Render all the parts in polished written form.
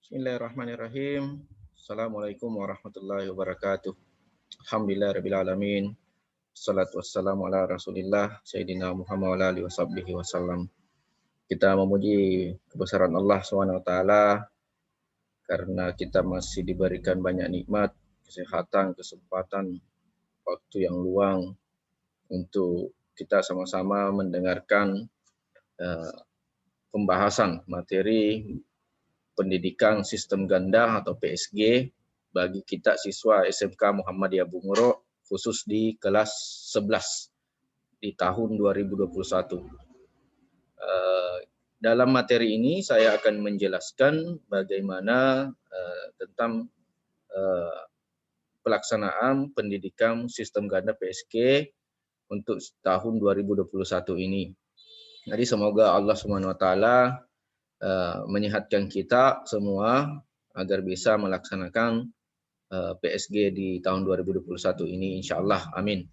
Bismillahirrahmanirrahim. Assalamualaikum warahmatullahi wabarakatuh. Alhamdulillahirrahmanirrahim. Salatu wassalamu ala rasulillah Sayyidina Muhammad wa ala alihi wasallam. Kita memuji kebesaran Allah SWT karena kita masih diberikan banyak nikmat, kesehatan, kesempatan, waktu yang luang untuk kita sama-sama mendengarkan pembahasan materi pendidikan sistem ganda atau PSG bagi kita siswa SMK Muhammadiyah Bungoro khusus di kelas 11 di tahun 2021. Dalam materi ini saya akan menjelaskan bagaimana tentang pelaksanaan pendidikan sistem ganda PSG untuk tahun 2021 ini. Jadi semoga Allah Subhanahu wa taala menyehatkan kita semua agar bisa melaksanakan PSG di tahun 2021 ini insyaallah, amin.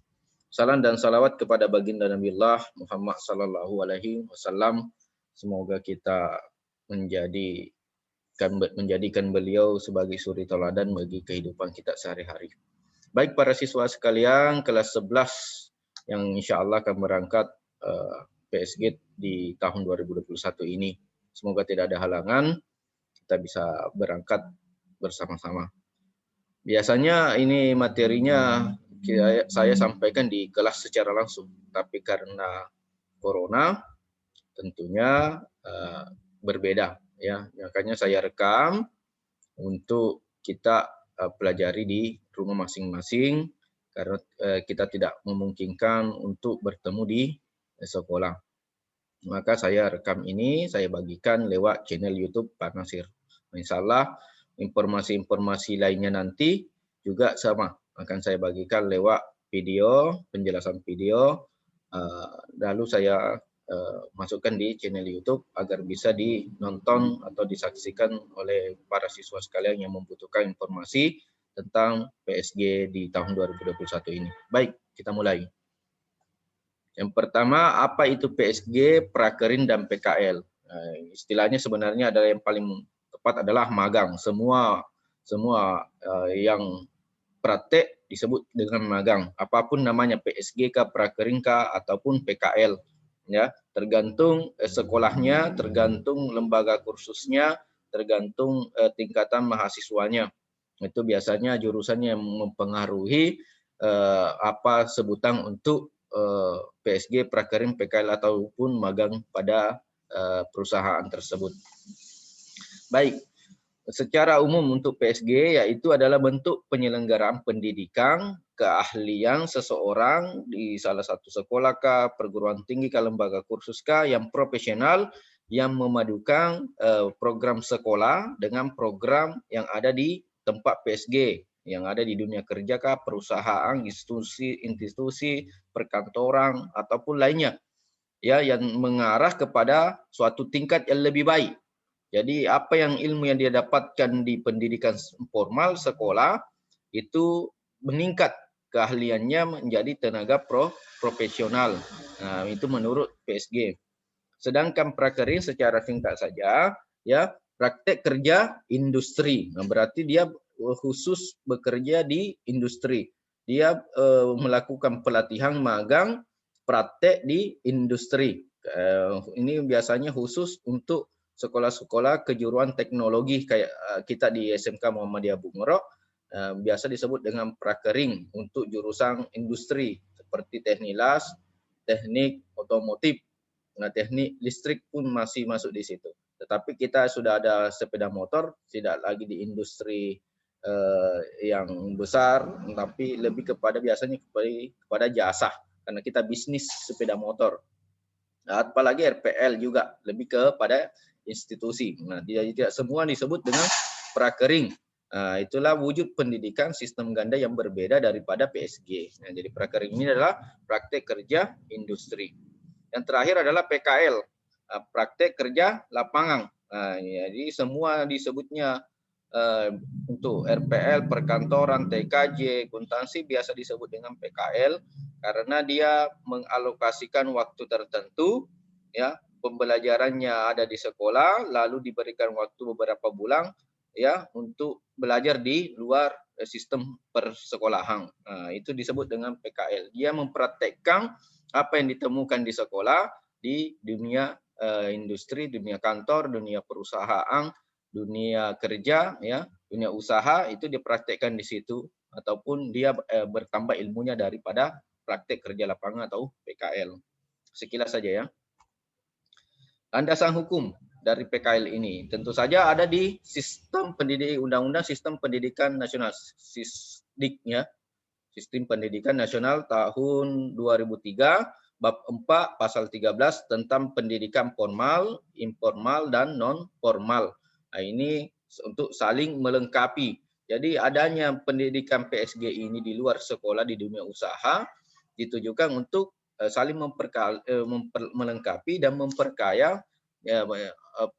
Salam dan salawat kepada baginda Nabiullah Muhammad sallallahu alaihi wasallam. Semoga kita menjadikan beliau sebagai suri tauladan bagi kehidupan kita sehari-hari. Baik para siswa sekalian, kelas 11 yang insyaallah akan berangkat PSG di tahun 2021 ini. Semoga tidak ada halangan, kita bisa berangkat bersama-sama. Biasanya ini materinya saya sampaikan di kelas secara langsung, tapi karena corona tentunya berbeda ya. Makanya saya rekam untuk kita pelajari di rumah masing-masing karena kita tidak memungkinkan untuk bertemu di sekolah. Maka saya rekam ini, saya bagikan lewat channel YouTube Pak Nasir. Insyaallah informasi-informasi lainnya nanti juga sama akan saya bagikan lewat video, penjelasan video, lalu saya masukkan di channel YouTube agar bisa dinonton atau disaksikan oleh para siswa sekalian yang membutuhkan informasi tentang PSG di tahun 2021 ini. Baik, kita mulai. Yang pertama, apa itu PSG, Prakerin, dan PKL? Istilahnya sebenarnya adalah yang paling tepat adalah magang. Semua yang praktek disebut dengan magang. Apapun namanya, PSG kah, Prakerin kah, ataupun PKL. Ya, tergantung sekolahnya, tergantung lembaga kursusnya, tergantung tingkatan mahasiswanya. Itu biasanya jurusannya yang mempengaruhi apa sebutan untuk PSG, Prakerin, PKL ataupun magang pada perusahaan tersebut. Baik, secara umum untuk PSG yaitu adalah bentuk penyelenggaraan pendidikan keahlian seseorang di salah satu sekolah kah, perguruan tinggi kah, lembaga kursus kah yang profesional yang memadukan program sekolah dengan program yang ada di tempat PSG yang ada di dunia kerja kah, perusahaan, institusi, perkantoran ataupun lainnya ya yang mengarah kepada suatu tingkat yang lebih baik. Jadi apa yang ilmu yang dia dapatkan di pendidikan formal sekolah itu meningkat keahliannya menjadi tenaga profesional. Nah, itu menurut PSG. Sedangkan prakerin secara singkat saja ya praktek kerja industri. Nah, berarti dia khusus bekerja di industri. Dia melakukan pelatihan magang praktek di industri. Ini biasanya khusus untuk sekolah-sekolah kejuruan teknologi kayak kita di SMK Muhammadiyah Bungoro biasa disebut dengan prakering untuk jurusan industri seperti teknik las, teknik otomotif. Nah, teknik listrik pun masih masuk di situ. Tetapi kita sudah ada sepeda motor, tidak lagi di industri yang besar, tapi lebih kepada biasanya kepada jasa karena kita bisnis sepeda motor. Nah, apalagi RPL juga lebih kepada institusi. Nah, tidak semua disebut dengan prakering. Nah, itulah wujud pendidikan sistem ganda yang berbeda daripada PSG. Nah, jadi prakering ini adalah praktek kerja industri. Yang terakhir adalah PKL, praktek kerja lapangan. Nah, jadi semua disebutnya untuk RPL, perkantoran, TKJ, akuntansi biasa disebut dengan PKL karena dia mengalokasikan waktu tertentu, ya pembelajarannya ada di sekolah, lalu diberikan waktu beberapa bulan ya untuk belajar di luar sistem persekolahan. Itu disebut dengan PKL. Dia mempraktekkan apa yang ditemukan di sekolah di dunia industri, dunia kantor, dunia perusahaan, dunia kerja, ya, dunia usaha, itu dipraktekkan di situ, ataupun dia bertambah ilmunya daripada praktek kerja lapangan atau PKL. Sekilas saja ya. Landasan hukum dari PKL ini tentu saja ada di sistem pendidik Undang-Undang Sistem Pendidikan Nasional, SISDIK ya. Sistem Pendidikan Nasional tahun 2003 bab 4 pasal 13 tentang pendidikan formal, informal dan non formal. Nah, ini untuk saling melengkapi. Jadi adanya pendidikan PSG ini di luar sekolah di dunia usaha ditujukan untuk saling melengkapi dan memperkaya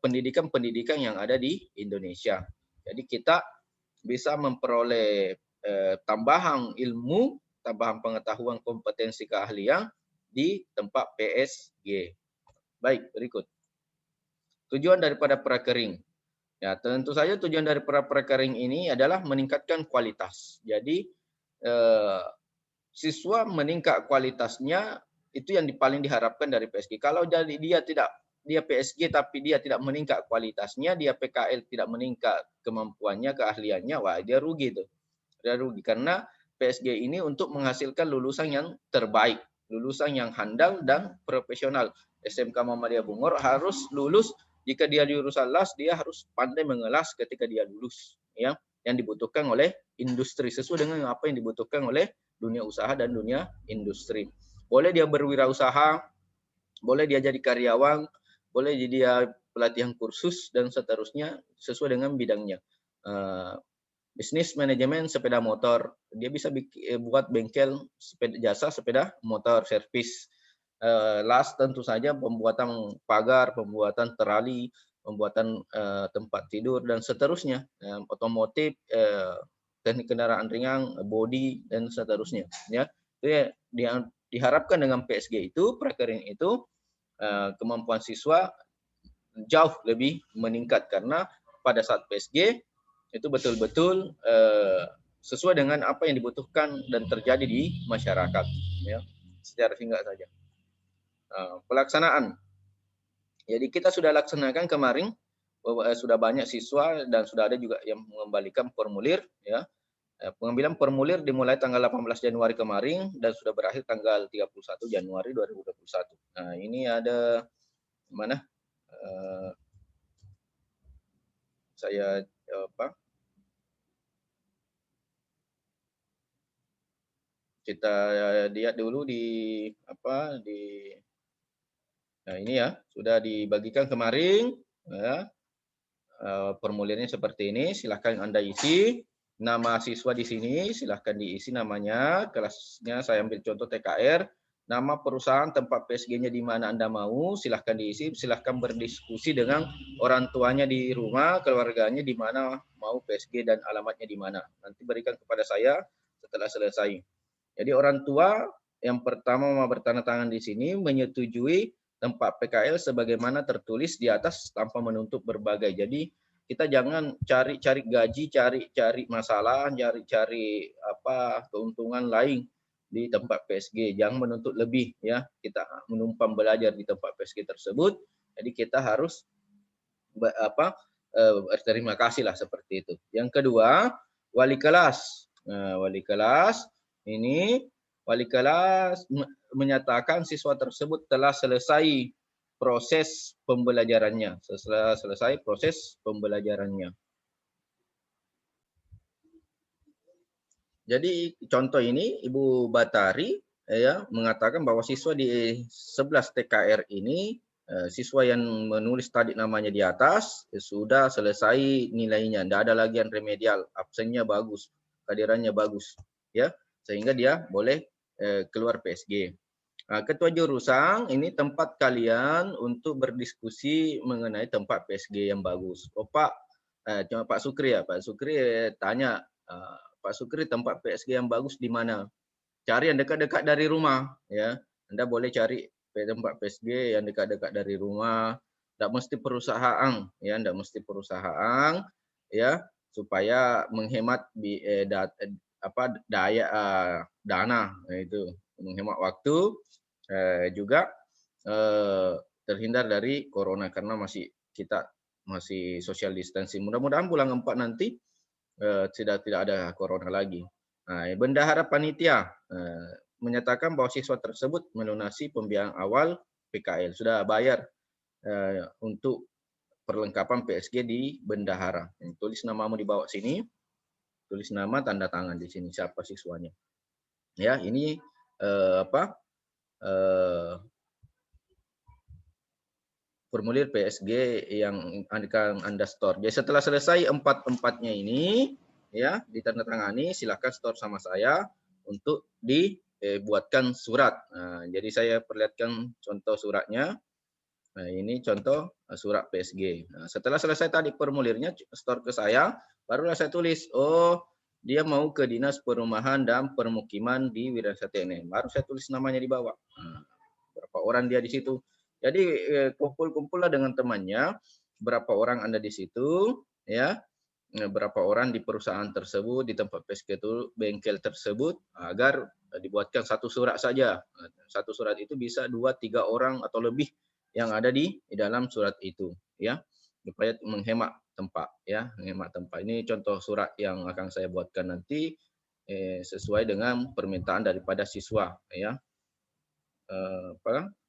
pendidikan-pendidikan yang ada di Indonesia. Jadi kita bisa memperoleh tambahan ilmu, tambahan pengetahuan, kompetensi, keahlian di tempat PSG. Baik, berikut. Tujuan daripada prakering. Ya, tentu saja tujuan daripada prakering ini adalah meningkatkan kualitas. Jadi siswa meningkat kualitasnya, itu yang paling diharapkan dari PSG. Kalau jadi dia PSG tapi dia tidak meningkat kualitasnya, dia PKL tidak meningkat kemampuannya, keahliannya, wah dia rugi tuh. Dia rugi karena PSG ini untuk menghasilkan lulusan yang terbaik, lulusan yang handal dan profesional. SMK Muhammadiyah Bungur harus lulus, jika dia jurusan las, dia harus pandai mengelas ketika dia lulus, ya, yang dibutuhkan oleh industri sesuai dengan apa yang dibutuhkan oleh dunia usaha dan dunia industri. Boleh dia berwirausaha, boleh dia jadi karyawan, boleh dia pelatihan kursus dan seterusnya sesuai dengan bidangnya. Bisnis manajemen sepeda motor, dia bisa buat bengkel jasa sepeda motor servis. Las tentu saja pembuatan pagar, pembuatan terali, pembuatan tempat tidur dan seterusnya. Otomotif, teknik kendaraan ringan, body dan seterusnya. Ya, itu yang diharapkan dengan PSG itu, prakering itu, kemampuan siswa jauh lebih meningkat karena pada saat PSG itu betul-betul sesuai dengan apa yang dibutuhkan dan terjadi di masyarakat. Ya, secara singkat saja. Pelaksanaan. Jadi kita sudah laksanakan kemarin, sudah banyak siswa dan sudah ada juga yang mengembalikan formulir. Ya, pengambilan formulir dimulai tanggal 18 Januari kemarin dan sudah berakhir tanggal 31 Januari 2021. Nah, ini ada mana? Saya kita lihat dulu di nah ini ya, sudah dibagikan kemarin ya. Formulirnya seperti ini, silahkan Anda isi. Nama siswa di sini silahkan diisi namanya, kelasnya saya ambil contoh TKR, nama perusahaan tempat PSG-nya di mana Anda mau, silahkan diisi, silahkan berdiskusi dengan orang tuanya di rumah, keluarganya di mana mau PSG dan alamatnya di mana. Nanti berikan kepada saya setelah selesai. Jadi orang tua yang pertama mau bertanda tangan di sini menyetujui tempat PKL sebagaimana tertulis di atas tanpa menuntut berbagai. Jadi kita jangan cari-cari gaji, cari-cari masalah, cari-cari keuntungan lain di tempat PSG. Jangan menuntut lebih ya. Kita menumpang belajar di tempat PSG tersebut. Jadi kita harus berterima kasih lah seperti itu. Yang kedua, wali kelas. Nah, wali kelas ini menyatakan siswa tersebut telah selesai proses pembelajarannya, selesai proses pembelajarannya. Jadi contoh ini Ibu Batari ya mengatakan bahwa siswa di 11 TKR ini, siswa yang menulis tadi namanya di atas sudah selesai nilainya, tidak ada lagi yang remedial, absennya bagus, kehadirannya bagus, ya, sehingga dia boleh keluar PSG. Ketua jurusan ini tempat kalian untuk berdiskusi mengenai tempat PSG yang bagus. Oh Pak, cuma Pak Sukri ya, Pak Sukri tanya, Pak Sukri tempat PSG yang bagus di mana? Cari yang dekat-dekat dari rumah, ya. Anda boleh cari tempat PSG yang dekat-dekat dari rumah. Tidak mesti perusahaan, ya. Tidak mesti perusahaan. ya, supaya menghemat dana, itu menghemat waktu, juga terhindar dari corona karena kita masih social distancing. Mudah-mudahan bulan 4 nanti tidak ada corona lagi. Nah, bendahara panitia menyatakan bahwa siswa tersebut melunasi pembiayaan awal PKL, sudah bayar untuk perlengkapan PSG di bendahara. Tulis namamu di bawah sini, tulis nama, tanda tangan di sini siapa siswanya. Ya, ini formulir PSG yang akan Anda store. Jadi setelah selesai empat-empatnya ini, ya, ditandatangani, silakan store sama saya untuk dibuatkan surat. Nah, jadi saya perlihatkan contoh suratnya. Nah, ini contoh surat PSG. Nah, setelah selesai tadi formulirnya, store ke saya, barulah saya tulis, oh, dia mau ke Dinas Perumahan dan Permukiman di Wirasati ini. Baru saya tulis namanya di bawah. Nah, berapa orang dia di situ. Jadi kumpul-kumpullah dengan temannya, berapa orang Anda di situ, ya, berapa orang di perusahaan tersebut, di tempat PSG itu, bengkel tersebut, agar dibuatkan satu surat saja. Satu surat itu bisa 2-3 orang atau lebih yang ada di dalam surat itu, ya, supaya menghemat tempat, ya, menghemat tempat. Ini contoh surat yang akan saya buatkan nanti sesuai dengan permintaan daripada siswa, ya.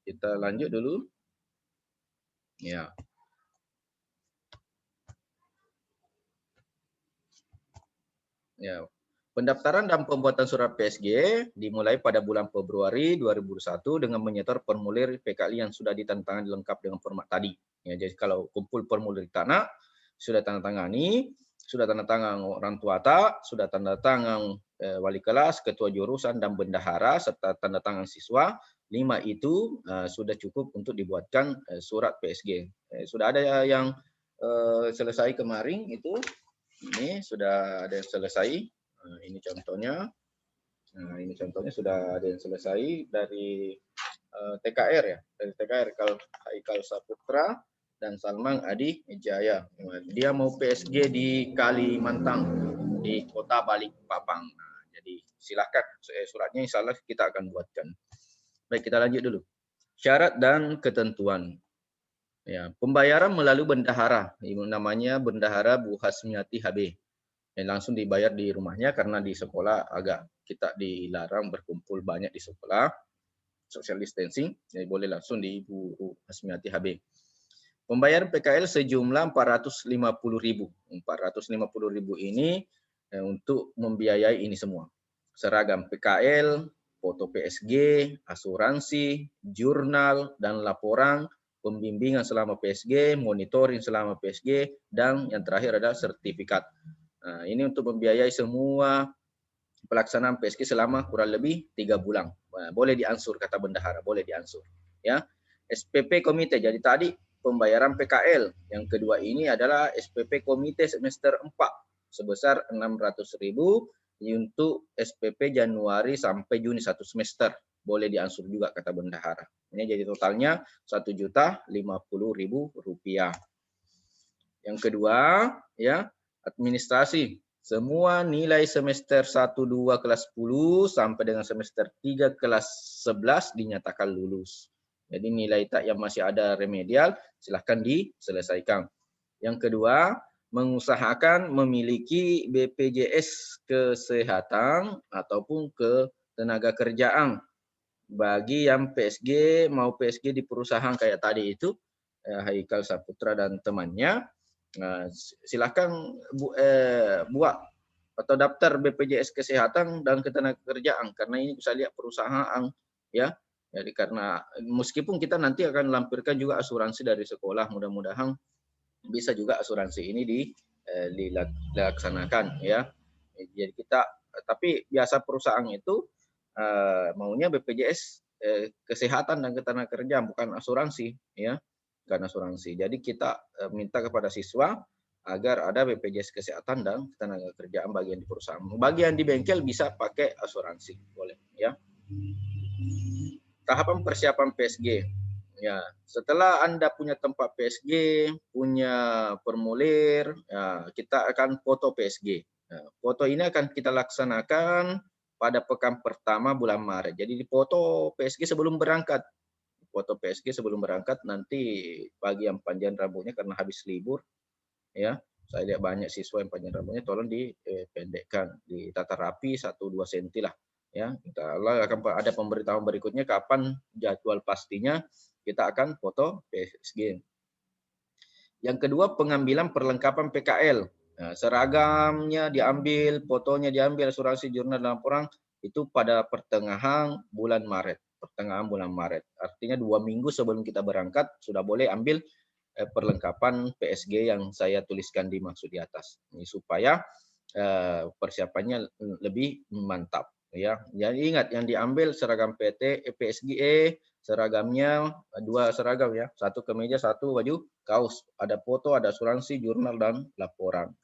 Kita lanjut dulu. Ya. Ya. Pendaftaran dan pembuatan surat PSG dimulai pada bulan Februari 2021 dengan menyetor formulir PKL yang sudah ditandatangani lengkap dengan format tadi. Ya, jadi kalau kumpul formulir tanah, sudah tanda tangani, sudah tanda tangan orang tua tak, sudah tanda tangan wali kelas, ketua jurusan dan bendahara serta tanda tangan siswa, 5 itu sudah cukup untuk dibuatkan surat PSG. Sudah ada yang selesai kemarin itu, ini sudah ada yang selesai. Ini contohnya. Nah, ini contohnya sudah ada yang selesai dari TKR, ya, dari TKR Haikal Saputra dan Salman Adi Jaya. Dia mau PSG di Kalimantan, di kota Balikpapan. Nah, jadi silakan suratnya, insya Allah kita akan buatkan. Baik, kita lanjut dulu. Syarat dan ketentuan. Ya, pembayaran melalui bendahara, namanya Bendahara Bu Hasmiati HB. Dan langsung dibayar di rumahnya karena di sekolah agak kita dilarang berkumpul banyak di sekolah, social distancing, jadi boleh langsung di Bu Hasmiati HB. Pembayaran PKL sejumlah 450.000. 450.000 ini untuk membiayai ini semua. Seragam PKL, foto PSG, asuransi, jurnal dan laporan, pembimbingan selama PSG, monitoring selama PSG, dan yang terakhir adalah sertifikat. Nah, ini untuk membiayai semua pelaksanaan PSG selama kurang lebih 3 bulan. Nah, boleh diansur, kata bendahara, boleh diansur. Ya, SPP komite. Jadi tadi pembayaran PKL. Yang kedua ini adalah SPP komite semester 4 sebesar 600.000 untuk SPP Januari sampai Juni 1 semester. Boleh diansur juga, kata bendahara. Ini jadi totalnya Rp1.050.000. Yang kedua, ya, administrasi. Semua nilai semester 1, 2, kelas 10 sampai dengan semester 3, kelas 11 dinyatakan lulus. Jadi nilai tak yang masih ada remedial, silahkan diselesaikan. Yang kedua, mengusahakan memiliki BPJS Kesehatan ataupun ketenaga kerjaan. Bagi yang PSG, mau PSG di perusahaan kayak tadi itu, Haikal Saputra dan temannya, silakan buat atau daftar BPJS Kesehatan dan Ketenagakerjaan, karena ini bisa lihat perusahaan, ya. Jadi karena meskipun kita nanti akan lampirkan juga asuransi dari sekolah, mudah-mudahan bisa juga asuransi ini dilaksanakan, ya. Jadi kita, tapi biasa perusahaan itu maunya BPJS Kesehatan dan Ketenagakerjaan, bukan asuransi, ya. Bukan asuransi. Jadi kita minta kepada siswa agar ada BPJS Kesehatan dan Ketenagakerjaan bagian di perusahaan. Bagian di bengkel bisa pakai asuransi, boleh, ya. Tahapan persiapan PSG. Ya, setelah Anda punya tempat PSG, punya formulir, ya, kita akan foto PSG. Nah, foto ini akan kita laksanakan pada pekan pertama bulan Maret. Jadi di foto PSG sebelum berangkat. Foto PSG sebelum berangkat, nanti bagi yang panjang rambutnya karena habis libur, ya. Saya lihat banyak siswa yang panjang rambutnya, tolong dipendekkan, ditata rapi 1-2 senti lah. Ya, kita akan ada pemberitahuan berikutnya kapan jadwal pastinya kita akan foto PSG. Yang kedua, pengambilan perlengkapan PKL. Nah, seragamnya diambil, fotonya diambil, asuransi, jurnal, dan laporan itu pada pertengahan bulan Maret. Pertengahan bulan Maret. Artinya 2 minggu sebelum kita berangkat sudah boleh ambil perlengkapan PSG yang saya tuliskan di maksud di atas. Ini supaya persiapannya lebih mantap. Ya, jadi ingat yang diambil seragam PSG, seragamnya 2 seragam ya, 1 kemeja, 1 baju kaos, ada foto, ada asuransi, jurnal, dan laporan.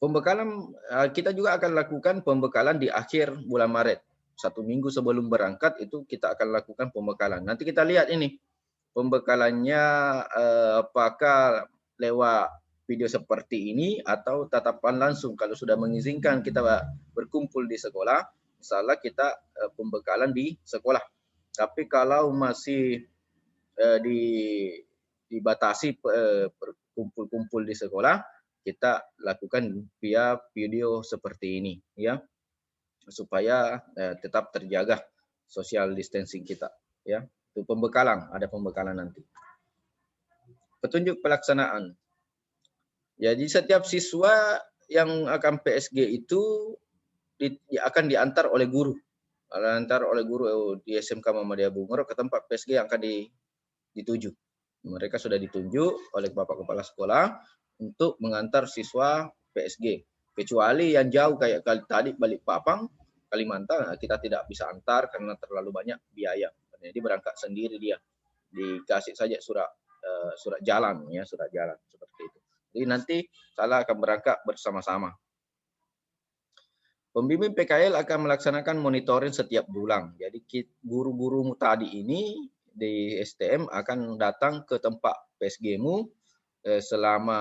Pembekalan kita juga akan lakukan pembekalan di akhir bulan Maret. 1 minggu sebelum berangkat itu kita akan lakukan pembekalan. Nanti kita lihat ini pembekalannya apakah lewat video seperti ini atau tatapan langsung. Kalau sudah mengizinkan kita berkumpul di sekolah, misalnya kita pembekalan di sekolah. Tapi kalau masih dibatasi berkumpul-kumpul di sekolah, kita lakukan via video seperti ini, ya, supaya tetap terjaga social distancing kita, ya. Itu pembekalan, ada pembekalan nanti. Petunjuk pelaksanaan. Jadi setiap siswa yang akan PSG itu akan diantar oleh guru. Diantar oleh guru di SMK Muhammadiyah Bungur ke tempat PSG yang akan dituju. Mereka sudah ditunjuk oleh Bapak Kepala Sekolah untuk mengantar siswa PSG. Kecuali yang jauh kayak tadi Balikpapan, Kalimantan, kita tidak bisa antar karena terlalu banyak biaya. Jadi berangkat sendiri dia. Dikasih saja surat jalan, ya, surat jalan seperti itu. Jadi nanti saya akan berangkat bersama-sama. Pembimbing PKL akan melaksanakan monitoring setiap bulan. Jadi guru-guru tadi ini di STM akan datang ke tempat PSG-mu selama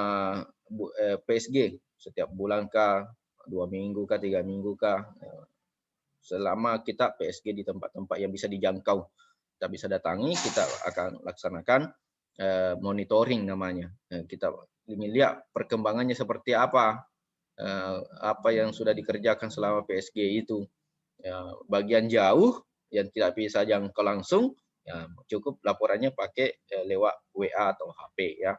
PSG setiap bulan kah, 2 minggu kah, 3 minggu kah, selama kita PSG di tempat-tempat yang bisa dijangkau. Kita bisa datangi, kita akan laksanakan monitoring namanya. Kita ingin lihat perkembangannya seperti apa yang sudah dikerjakan selama PSG itu. Bagian jauh yang tidak bisa jangkau langsung, ya, cukup laporannya pakai lewat WA atau HP, ya.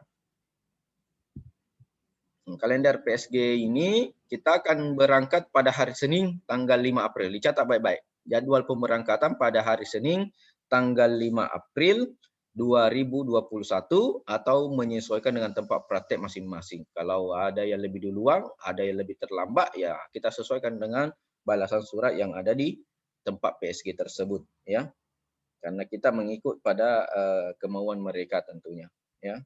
Kalender PSG ini kita akan berangkat pada hari Senin tanggal 5 April. Dicatat baik-baik. Jadwal pemberangkatan pada hari Senin tanggal 5 April 2021 atau menyesuaikan dengan tempat praktek masing-masing. Kalau ada yang lebih duluan, ada yang lebih terlambat, ya kita sesuaikan dengan balasan surat yang ada di tempat PSG tersebut, ya. Karena kita mengikut pada kemauan mereka tentunya, ya.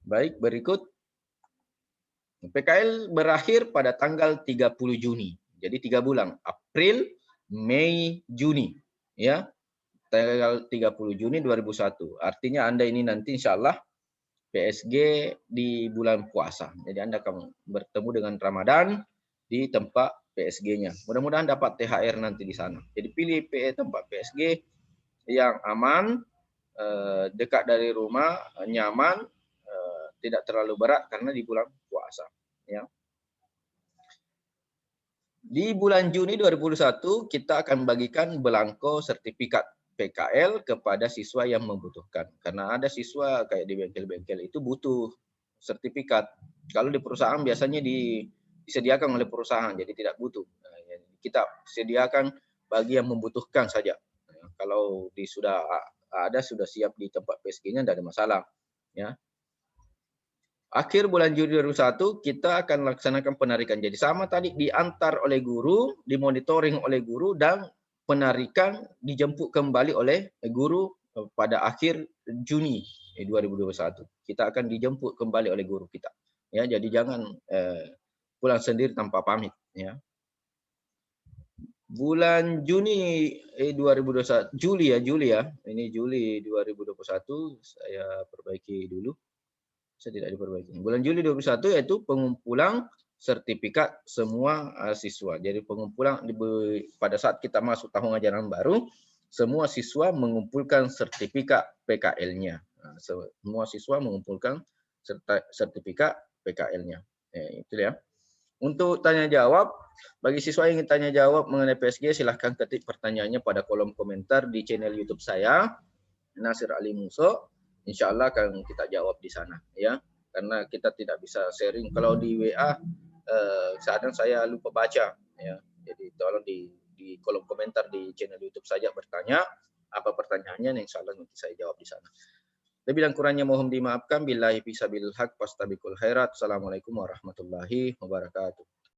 Baik, berikut. PKL berakhir pada tanggal 30 Juni. Jadi 3 bulan, April, Mei, Juni, ya. Tanggal 30 Juni 2001. Artinya Anda ini nanti insya Allah PSG di bulan puasa. Jadi Anda akan bertemu dengan Ramadan di tempat PSG-nya. Mudah-mudahan dapat THR nanti di sana. Jadi pilih tempat PSG yang aman, dekat dari rumah, nyaman, tidak terlalu berat karena di bulan puasa. Ya. Di bulan Juni 2021 kita akan bagikan belangko sertifikat PKL kepada siswa yang membutuhkan. Karena ada siswa kayak di bengkel-bengkel itu butuh sertifikat. Kalau di perusahaan biasanya disediakan oleh perusahaan, jadi tidak butuh. Kita sediakan bagi yang membutuhkan saja. Kalau sudah siap di tempat PSG-nya, tidak ada masalah. Ya. Akhir bulan Juni 2021 kita akan laksanakan penarikan. Jadi sama tadi, diantar oleh guru, dimonitoring oleh guru, dan penarikan dijemput kembali oleh guru pada akhir Juni 2021. Kita akan dijemput kembali oleh guru kita. Ya, jadi jangan pulang sendiri tanpa pamit. Ya. Bulan Juni 2021, Juli ya. Ini Juli 2021 saya perbaiki dulu. Saya tidak diperbaiki. Bulan Juli 2021 yaitu pengumpulan sertifikat semua siswa. Jadi pengumpulan pada saat kita masuk tahun ajaran baru, semua siswa mengumpulkan sertifikat PKL-nya. Semua siswa mengumpulkan sertifikat PKL-nya. Itu ya. Untuk tanya jawab, bagi siswa yang ingin tanya jawab mengenai PSG, silahkan ketik pertanyaannya pada kolom komentar di channel YouTube saya, Nasir Ali Muso. Insya Allah akan kita jawab di sana, ya. Karena kita tidak bisa sharing. Kalau di WA, kadang saya lupa baca, ya. Jadi tolong di kolom komentar di channel YouTube saja bertanya apa pertanyaannya, insya Allah nanti saya jawab di sana. Lebih dan kurangnya mohon dimaafkan. Billahi fisabilil haq, fastabiqul khairat. Assalamualaikum warahmatullahi wabarakatuh.